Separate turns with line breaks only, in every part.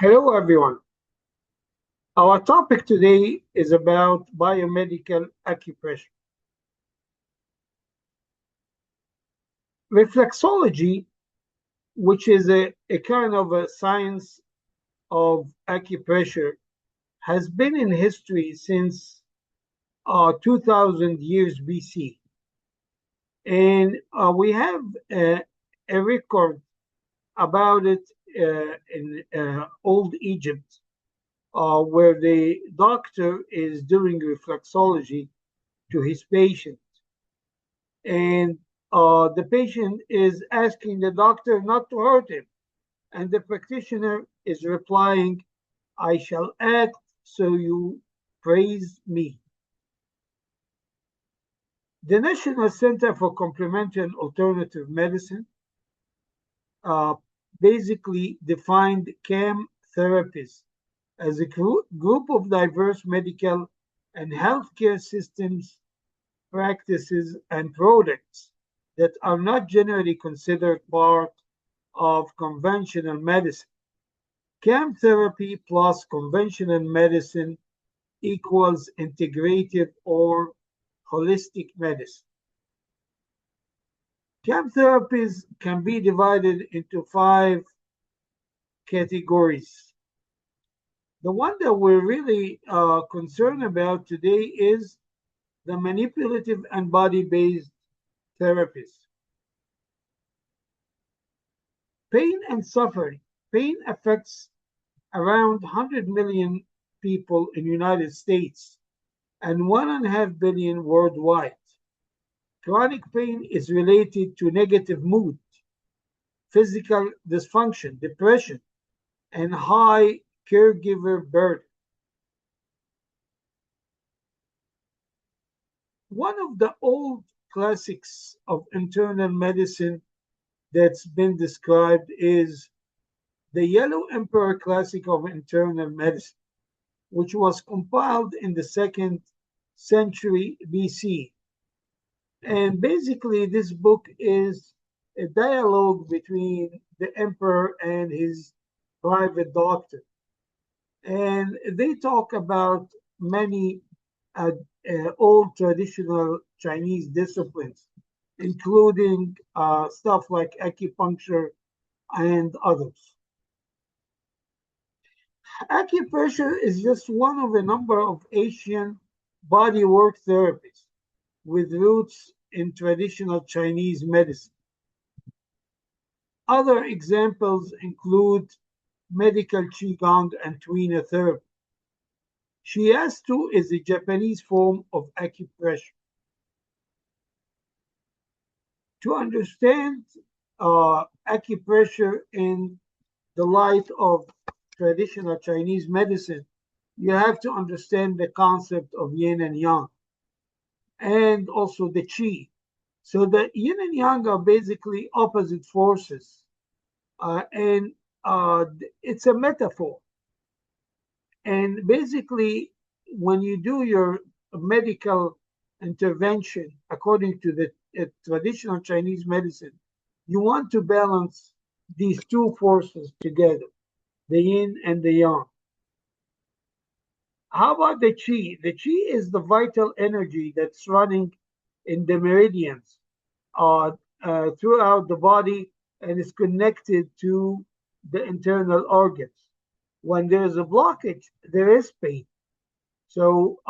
Hello, everyone. Our topic today is about biomedical acupressure. Reflexology, which is a kind of a science of acupressure, has been in history since 2000 years BC. And we have a record about it in Old Egypt, where the doctor is doing reflexology to his patient. And the patient is asking the doctor not to hurt him. And the practitioner is replying, I shall act so you praise me. The National Center for Complementary and Alternative Medicine uh, basically defined CAM therapies as a group of diverse medical and healthcare systems, practices, and products that are not generally considered part of conventional medicine. CAM therapy plus conventional medicine equals integrative or holistic medicine. CAM therapies can be divided into 5 categories. The one that we're really concerned about today is the manipulative and body-based therapies. Pain and suffering. Pain affects around 100 million people in the United States and 1.5 billion worldwide. Chronic pain is related to negative mood, physical dysfunction, depression, and high caregiver burden. One of the old classics of internal medicine that's been described is the Yellow Emperor Classic of Internal Medicine, which was compiled in the 2nd century BC. And basically, this book is a dialogue between the emperor and his private doctor. And they talk about many old traditional Chinese disciplines, including stuff like acupuncture and others. Acupressure is just one of a number of Asian bodywork therapies with roots in traditional Chinese medicine. Other examples include medical qigong and tuina therapy. Shiatsu is a Japanese form of acupressure. To understand acupressure in the light of traditional Chinese medicine, you have to understand the concept of yin and yang and also the qi. So the yin and yang are basically opposite forces, and it's a metaphor. And basically, when you do your medical intervention according to the traditional Chinese medicine, you want to balance these two forces together, the yin and the yang. How about the qi? The qi is the vital energy that's running in the meridians throughout the body and is connected to the internal organs. When there is a blockage, there is pain. So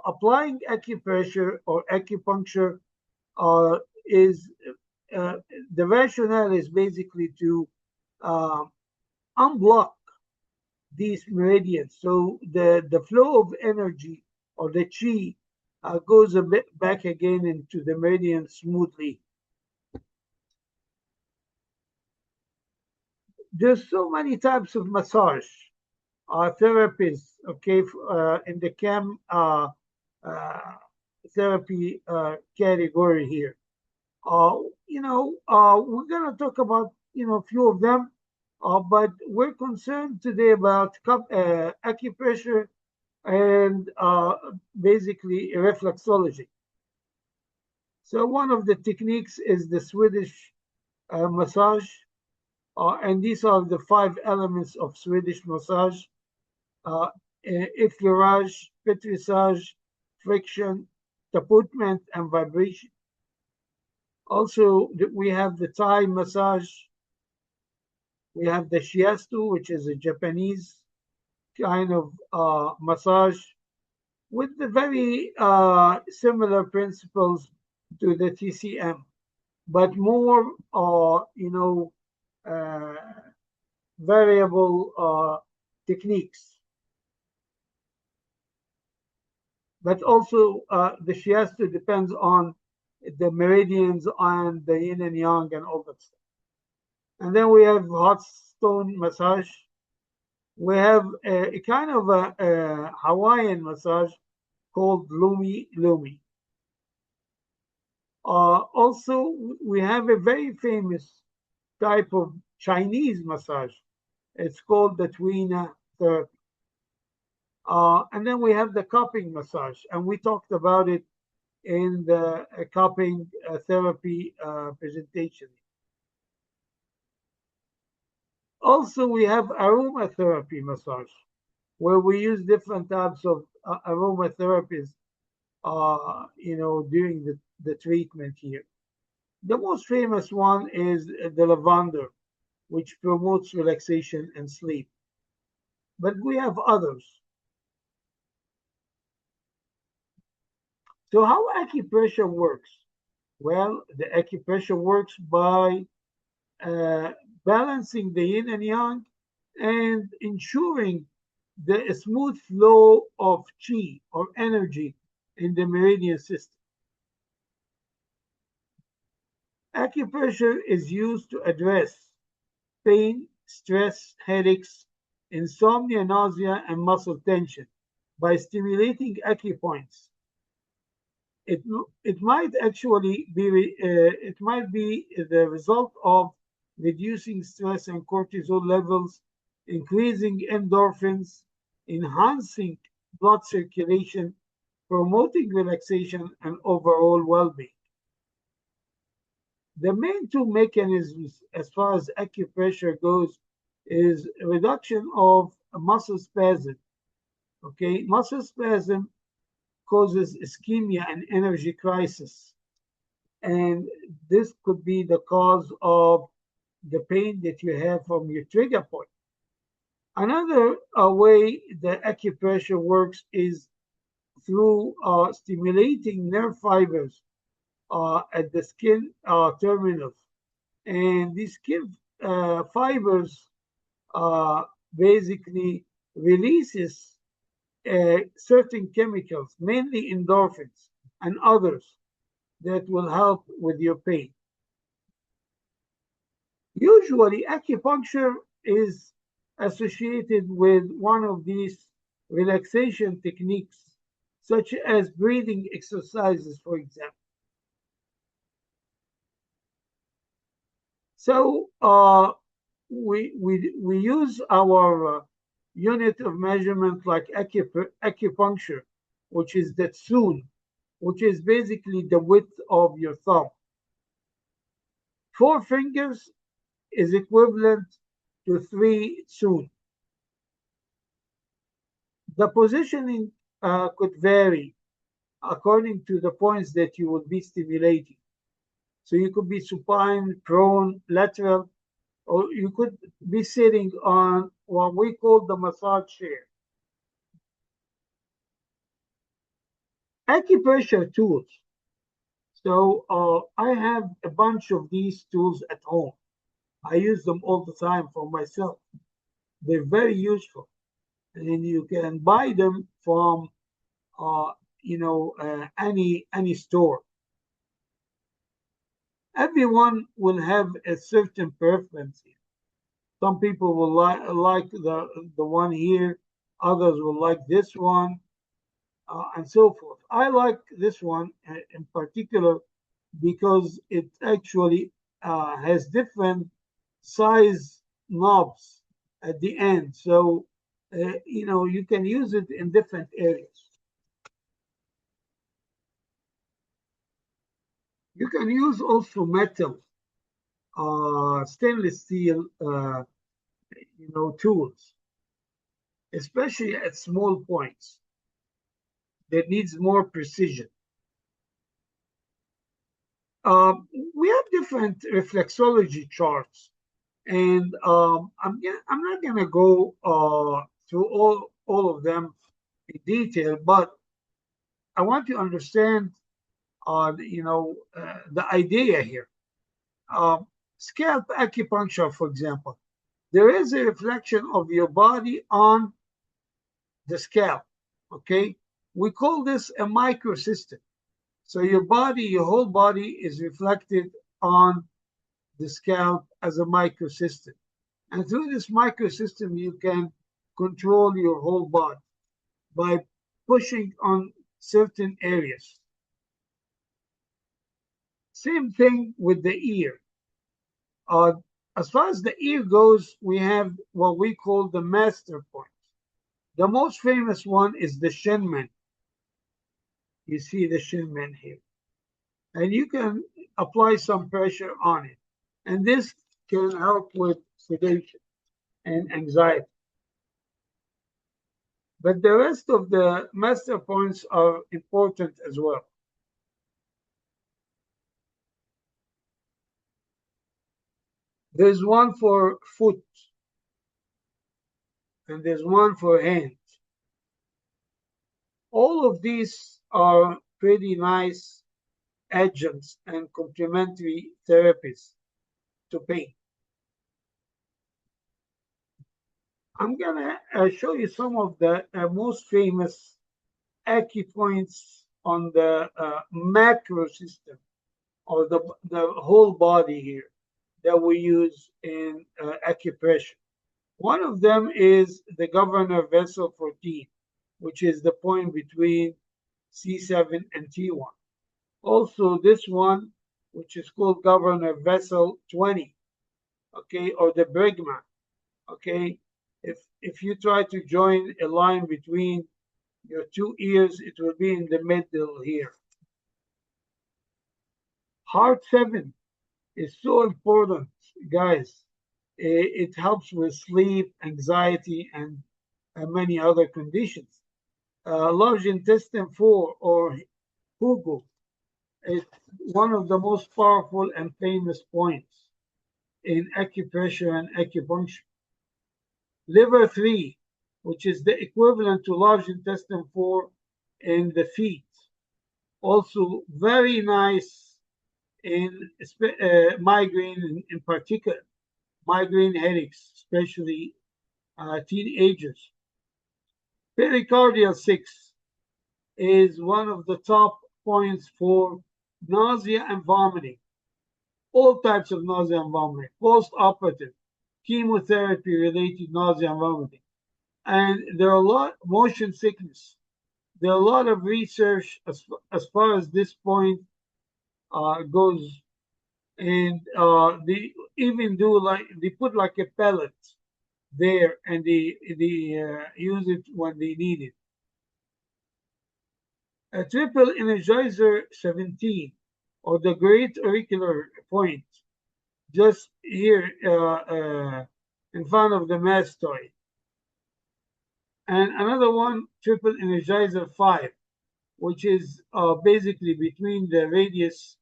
applying acupressure or acupuncture is the rationale is basically to unblock these meridians. So the flow of energy or the chi goes a bit back again into the meridian smoothly. There's so many types of massage therapies, okay, in the CAM therapy category here. We're going to talk about, a few of them, but we're concerned today about acupressure and basically reflexology. So one of the techniques is the Swedish massage. And these are the five elements of Swedish massage: uh, effleurage, petrissage, friction, taputment, and vibration. Also, we have the Thai massage. We have the shiastu, which is a Japanese kind of massage with the very similar principles to the TCM, but more, uh, variable techniques. But also, the shiastu depends on the meridians and the yin and yang and all that stuff. And then we have hot stone massage. We have a kind of a Hawaiian massage called Lumi Lumi. Also, we have a very famous type of Chinese massage. It's called the Tuina therapy. And then we have the cupping massage, and we talked about it in the cupping therapy presentation. Also, we have aromatherapy massage, where we use different types of aromatherapies, during the treatment here. The most famous one is the lavender, which promotes relaxation and sleep. But we have others. So how acupressure works? Well, the acupressure works by uh, balancing the yin and yang and ensuring the smooth flow of chi or energy in the meridian system. Acupressure is used to address pain, stress, headaches, insomnia, nausea, and muscle tension by stimulating acupoints. It, it might actually be it might be the result of reducing stress and cortisol levels, increasing endorphins, enhancing blood circulation, promoting relaxation, and overall well-being. The main two mechanisms as far as acupressure goes is reduction of muscle spasm. Okay, muscle spasm causes ischemia and energy crisis. And this could be the cause of the pain that you have from your trigger point. Another way the acupressure works is through stimulating nerve fibers at the skin terminals. And these skin fibers basically releases certain chemicals, mainly endorphins and others that will help with your pain. Usually, acupuncture is associated with one of these relaxation techniques, such as breathing exercises, for example. So we use our unit of measurement like acupuncture, which is the tsun, which is basically the width of your thumb. 4 fingers is equivalent to 3 tsun. The positioning could vary according to the points that you would be stimulating. So you could be supine, prone, lateral, or you could be sitting on what we call the massage chair. Acupressure tools. So I have a bunch of these tools at home. I use them all the time for myself. They're very useful, and you can buy them from any store. Everyone will have a certain preference here. Some people will like the one here, others will like this one, and so forth. I like this one in particular because it actually has different size knobs at the end, so you can use it in different areas. You can use also metal stainless steel, tools, especially at small points that needs more precision. We have different reflexology charts, and I'm not gonna go through all of them in detail, but I want to understand, the idea here. Um, Scalp acupuncture, for example, there is a reflection of your body on the scalp. Okay, we call this a microsystem. So your whole body is reflected on the scalp as a microsystem. And through this microsystem, you can control your whole body by pushing on certain areas. Same thing with the ear. Uh, as far as the ear goes, we have what we call the master points. The most famous one is the Shinman. You see the Shinman here. And you can apply some pressure on it. And this can help with sedation and anxiety. But the rest of the master points are important as well. There's one for foot, and there's one for hand. All of these are pretty nice adjuncts and complementary therapies to pain. I'm gonna show you some of the most famous acupoints on the macro system, or the whole body here, that we use in acupressure. One of them is the governor vessel 14, which is the point between C7 and T1. Also, this one, which is called governor vessel 20, okay, or the bregma, okay. If you try to join a line between your two ears, it will be in the middle here. Heart 7 is so important, guys. It helps with sleep, anxiety, and many other conditions. Large intestine 4, or Hugo, is one of the most powerful and famous points in acupressure and acupuncture. Liver 3, which is the equivalent to large intestine 4 in the feet. Also very nice in migraine, in particular, migraine headaches, especially teenagers. Pericardial 6 is one of the top points for nausea and vomiting, all types of nausea and vomiting, post-operative, chemotherapy-related nausea and vomiting. And there are a lot, motion sickness. There are a lot of research as far as this point goes, and they even do, like, they put like a pellet there, and they use it when they need it. A triple energizer 17, or the great auricular point, just here in front of the mastoid. And another one, triple energizer 5, which is basically between the radius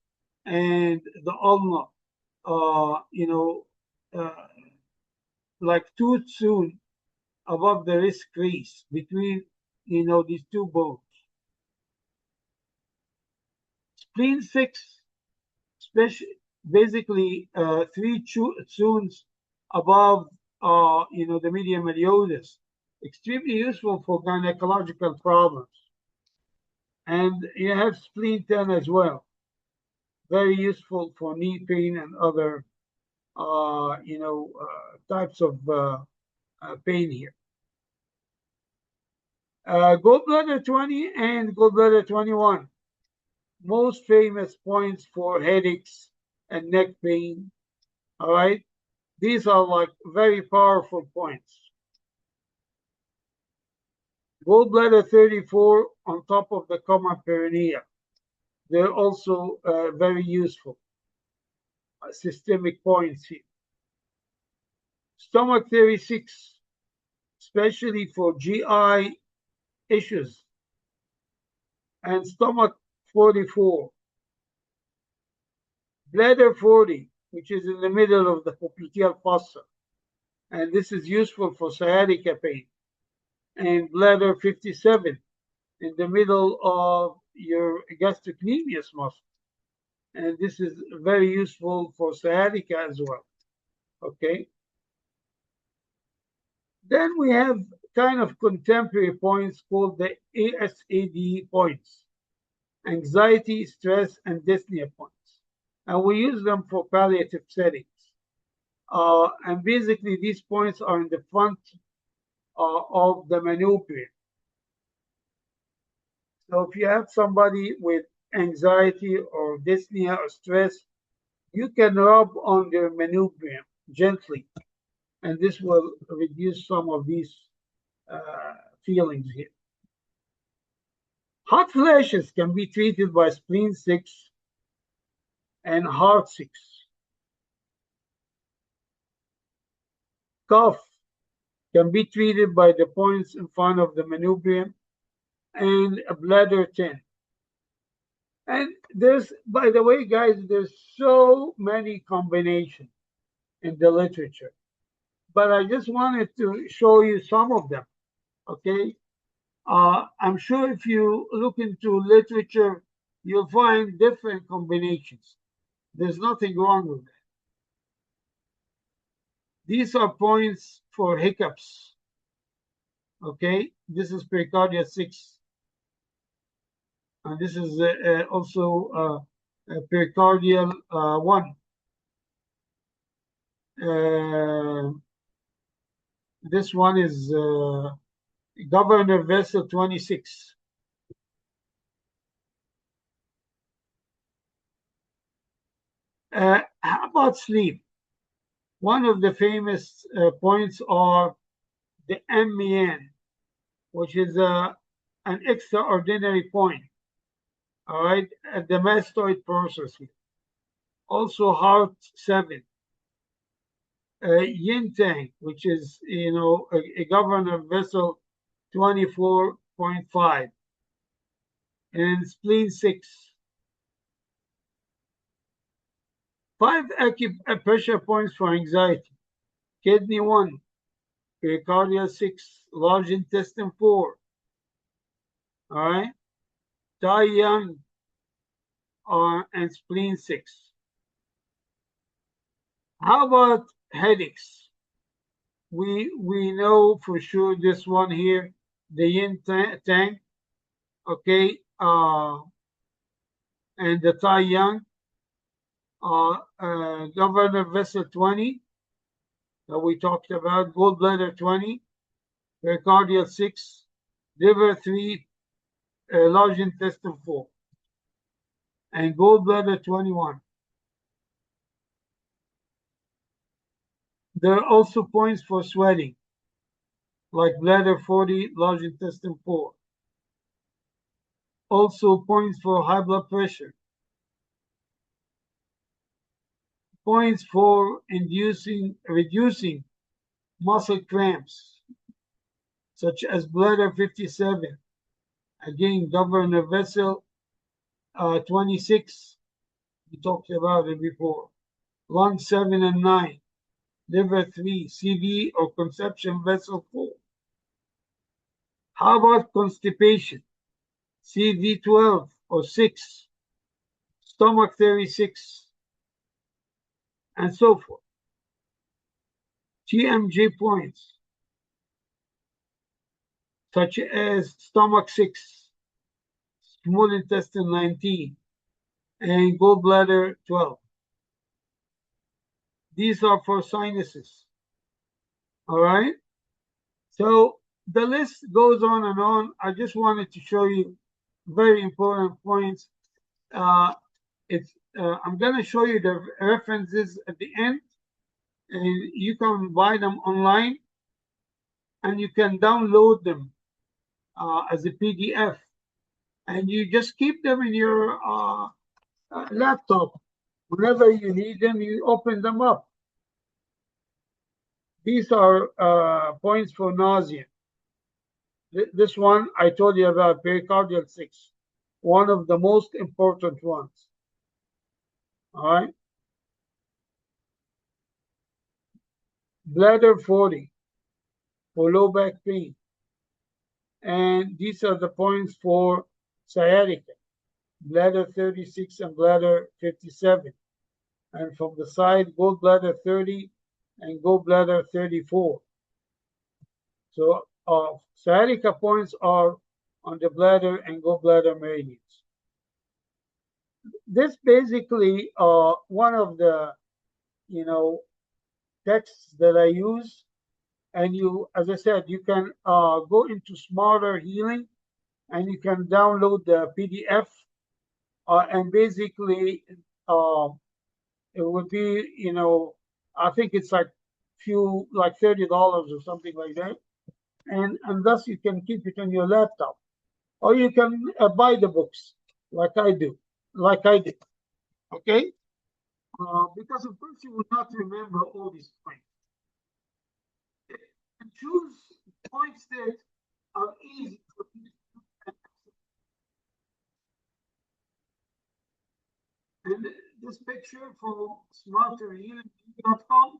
and the ulna, uh, like too soon above the wrist crease, between these two bones. Spleen 6, especially basically three zones above the median malleolus, extremely useful for gynecological problems. And you have spleen 10 as well, very useful for knee pain and other types of pain here. Gallbladder 20 and gallbladder 21, most famous points for headaches and neck pain. All right, these are like very powerful points. Gallbladder 34 on top of the common perineum, they're also very useful. systemic points here. Stomach 36, especially for GI issues, and stomach 44. Bladder 40, which is in the middle of the popliteal fossa, and this is useful for sciatica pain. And bladder 57, in the middle of your gastrocnemius muscle, and this is very useful for sciatica as well. Okay. Then we have kind of contemporary points called the ASAD points, anxiety, stress, and dyspnea points. And we use them for palliative settings. And basically, these points are in the front of the manubrium. So if you have somebody with anxiety or dyspnea or stress, you can rub on their manubrium gently, and this will reduce some of these feelings here. Hot flashes can be treated by spleen 6 and heart 6. Cough can be treated by the points in front of the manubrium and bladder 10. And there's, by the way, guys, there's so many combinations in the literature, but I just wanted to show you some of them, okay? I'm sure if you look into literature, you'll find different combinations. There's nothing wrong with that. These are points for hiccups, okay? This is pericardial 6. And this is also pericardial 1. This one is governor vessel 26. How about sleep? One of the famous points are the MEN, which is an extraordinary point, all right, at the mastoid process here. Also heart 7. Yin Tang, which is, a governor vessel 24.5, and spleen 6. 5 acupressure points for anxiety: kidney 1, pericardial 6, large intestine 4. All right, Tai Yang and spleen 6. How about headaches? We know for sure this one here, the Yin Tang, okay, and the Tai Yang, governor vessel 20 that we talked about, gallbladder 20, pericardial 6, liver 3, large intestine 4, and gallbladder 21. There are also points for sweating, like bladder 40, large intestine 4. Also points for high blood pressure. Points for reducing muscle cramps, such as bladder 57. Again, governor vessel 26. We talked about it before. Lung 7 and 9. Liver 3, CV or conception vessel 4. How about constipation? CV 12 or 6. Stomach 36. And so forth. TMJ points, such as stomach 6, small intestine 19, and gallbladder 12. These are for sinuses. All right? So the list goes on and on. I just wanted to show you very important points. I'm going to show you the references at the end, and you can buy them online, and you can download them as a PDF, and you just keep them in your laptop, Whenever you need them, you open them up. These are points for nausea. This one I told you about, pericardial 6, one of the most important ones. All right. Bladder 40 for low back pain. And these are the points for sciatica, bladder 36 and bladder 57. And from the side, gallbladder 30 and gallbladder 34. So sciatica points are on the bladder and gallbladder meridians. This basically one of the texts that I use, and you, as I said, you can go into Smarter Healing, and you can download the PDF, and basically it would be I think it's like $30 or something like that, and thus you can keep it on your laptop, or you can buy the books like I did. Okay, because of course you would not remember all these points. And choose points that are easy for you. And this picture from smarterhealing.com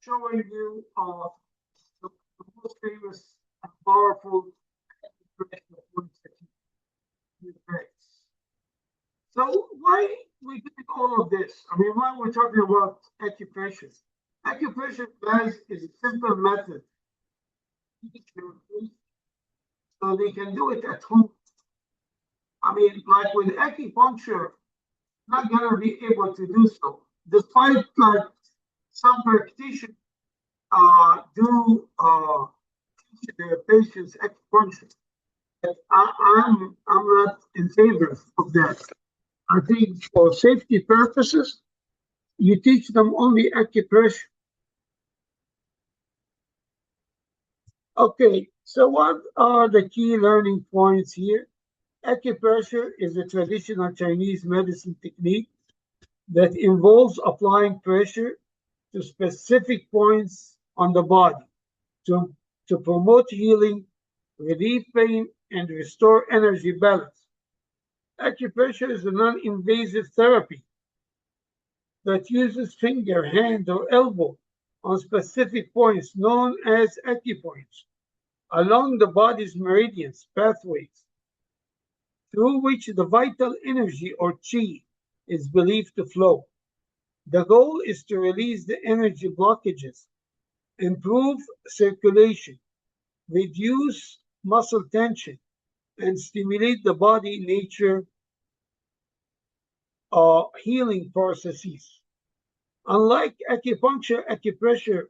showing you the most famous and powerful points that you create. So why we doing all of this? I mean, why we're talking about acupressure? Acupressure, guys, is a simple method. So they can do it at home. I mean, like with acupuncture, not gonna be able to do so, despite like some practitioners do teach their patients acupuncture. But I'm not in favor of that. I think for safety purposes, you teach them only acupressure. Okay, so what are the key learning points here? Acupressure is a traditional Chinese medicine technique that involves applying pressure to specific points on the body to, to promote healing, relieve pain, and restore energy balance. Acupressure is a non invasive therapy that uses finger, hand, or elbow on specific points known as acupoints along the body's meridians, pathways, through which the vital energy or qi is believed to flow. The goal is to release the energy blockages, improve circulation, reduce muscle tension, and stimulate the body nature healing processes. Unlike acupuncture, acupressure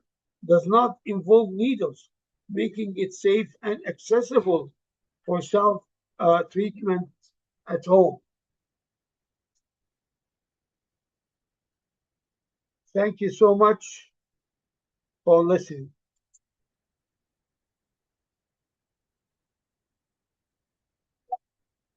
does not involve needles, making it safe and accessible for self treatment at home. Thank you so much for listening.